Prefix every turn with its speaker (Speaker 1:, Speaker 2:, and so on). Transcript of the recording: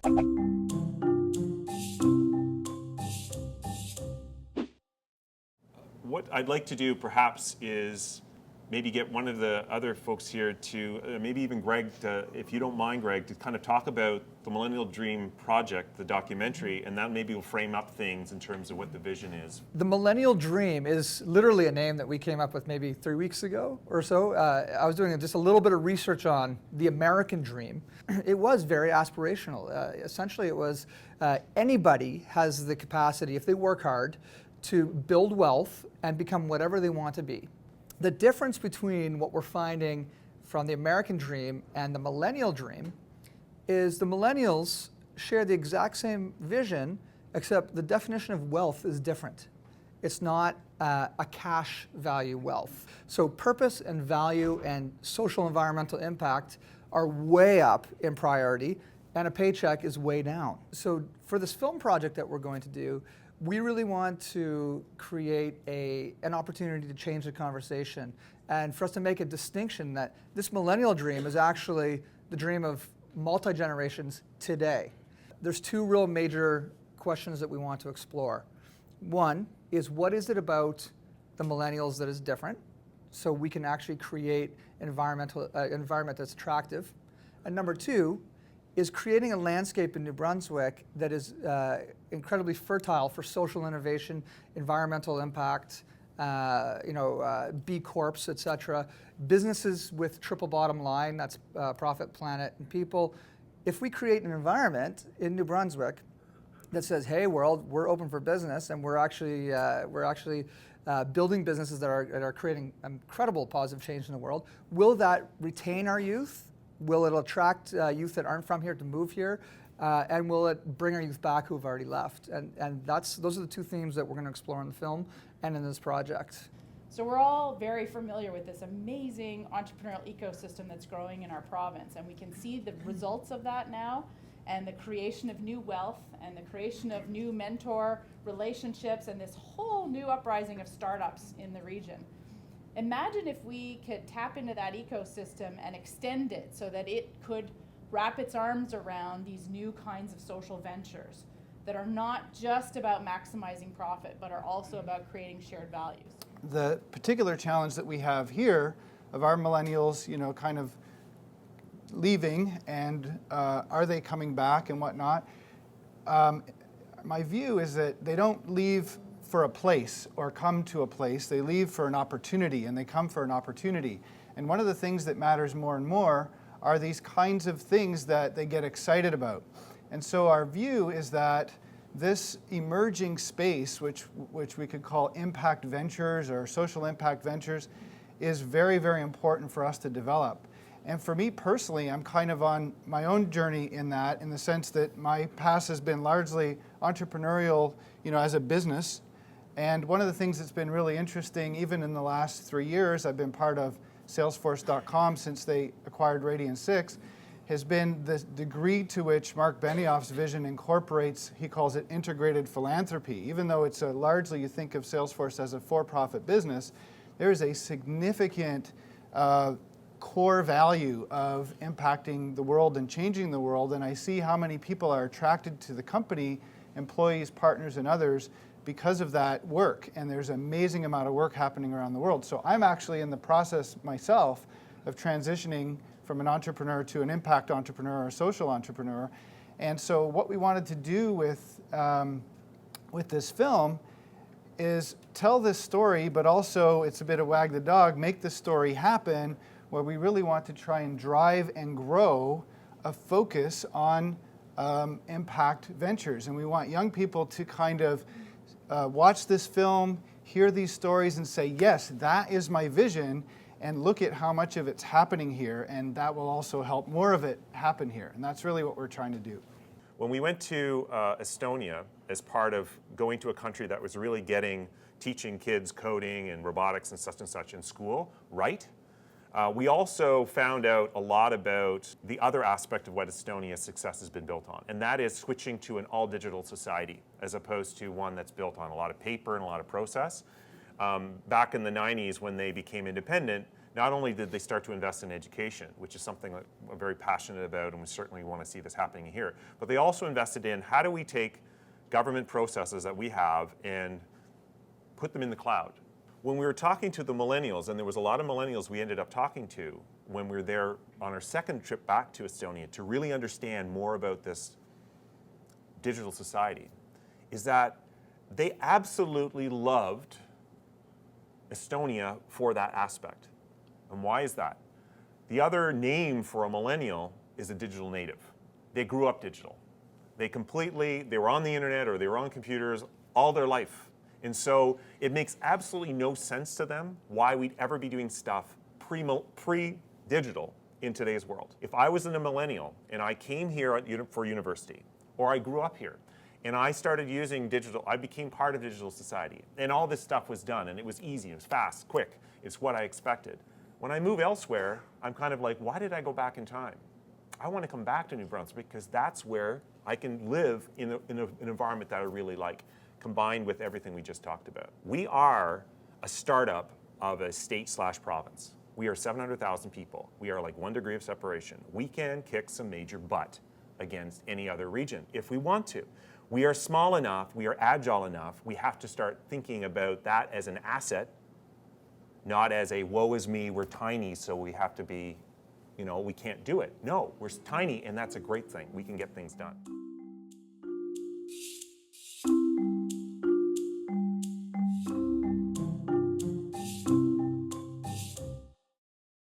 Speaker 1: What I'd like to do perhaps is maybe get one of the other folks here to, maybe even Greg, if you don't mind, Greg, to kind of talk about the Millennial Dream project, the documentary, and that maybe will frame up things in terms of what the vision is.
Speaker 2: The Millennial Dream is literally a name that we came up with maybe 3 weeks ago or so. I was doing just a little bit of research on the American dream. It was very aspirational. Essentially, it was anybody has the capacity, if they work hard, to build wealth and become whatever they want to be. The difference between what we're finding from the American dream and the Millennial dream is the millennials share the exact same vision, except the definition of wealth is different. It's not a cash value wealth. So purpose and value and social environmental impact are way up in priority, and a paycheck is way down. So for this film project that we're going to do, we really want to create an opportunity to change the conversation, and for us to make a distinction that this millennial dream is actually the dream of multi-generations today. There's two real major questions that we want to explore. One is, what is it about the millennials that is different, so we can actually create an environment that's attractive? And number two is creating a landscape in New Brunswick that is incredibly fertile for social innovation, environmental impact, B Corps, et cetera. Businesses with triple bottom line, that's profit, planet, and people. If we create an environment in New Brunswick that says, hey world, we're open for business, and we're actually building businesses that are creating incredible positive change in the world, will that retain our youth? Will it attract youth that aren't from here to move here? And will it bring our youth back who have already left? And those are the two themes that we're going to explore in the film and in this project.
Speaker 3: So we're all very familiar with this amazing entrepreneurial ecosystem that's growing in our province, and we can see the results of that now, and the creation of new wealth and the creation of new mentor relationships and this whole new uprising of startups in the region. Imagine if we could tap into that ecosystem and extend it so that it could wrap its arms around these new kinds of social ventures that are not just about maximizing profit, but are also about creating shared values.
Speaker 4: The particular challenge that we have here of our millennials, kind of leaving, and are they coming back and whatnot? My view is that they don't leave for a place or come to a place. They leave for an opportunity, and they come for an opportunity. And one of the things that matters more and more are these kinds of things that they get excited about. And so our view is that this emerging space, which we could call impact ventures or social impact ventures, is very, very important for us to develop. And for me personally, I'm kind of on my own journey in that, in the sense that my past has been largely entrepreneurial, as a business. And one of the things that's been really interesting, even in the last 3 years, I've been part of Salesforce.com since they acquired Radian 6, has been the degree to which Mark Benioff's vision incorporates, he calls it integrated philanthropy. Even though it's largely, you think of Salesforce as a for-profit business, there is a significant core value of impacting the world and changing the world. And I see how many people are attracted to the company, employees, partners, and others, because of that work. And there's an amazing amount of work happening around the world. So I'm actually in the process myself of transitioning from an entrepreneur to an impact entrepreneur or a social entrepreneur. And so what we wanted to do with this film is tell this story, but also, it's a bit of wag the dog, make the story happen, where we really want to try and drive and grow a focus on impact ventures. And we want young people to kind of watch this film, hear these stories, and say, yes, that is my vision, and look at how much of it's happening here, and that will also help more of it happen here. And that's really what we're trying to do.
Speaker 1: When we went to Estonia as part of going to a country that was really teaching kids coding and robotics and such in school, right? We also found out a lot about the other aspect of what Estonia's success has been built on, and that is switching to an all-digital society as opposed to one that's built on a lot of paper and a lot of process. Back in the 90s, when they became independent, not only did they start to invest in education, which is something that I'm very passionate about, and we certainly want to see this happening here, but they also invested in how do we take government processes that we have and put them in the cloud. When we were talking to the millennials, and there was a lot of millennials we ended up talking to when we were there on our second trip back to Estonia to really understand more about this digital society, is that they absolutely loved Estonia for that aspect. And why is that? The other name for a millennial is a digital native. They grew up digital. They were on the internet or they were on computers all their life. And so it makes absolutely no sense to them why we'd ever be doing stuff pre-digital in today's world. If I was a millennial and I came here for university, or I grew up here, and I started using digital, I became part of digital society, and all this stuff was done, and it was easy, it was fast, quick, it's what I expected. When I move elsewhere, I'm kind of like, why did I go back in time? I want to come back to New Brunswick because that's where I can live in an environment that I really like, combined with everything we just talked about. We are a startup of a state/province. We are 700,000 people. We are like 1 degree of separation. We can kick some major butt against any other region if we want to. We are small enough, we are agile enough, we have to start thinking about that as an asset, not as a woe is me, we're tiny, so we have to be, we can't do it. No, we're tiny, and that's a great thing. We can get things done.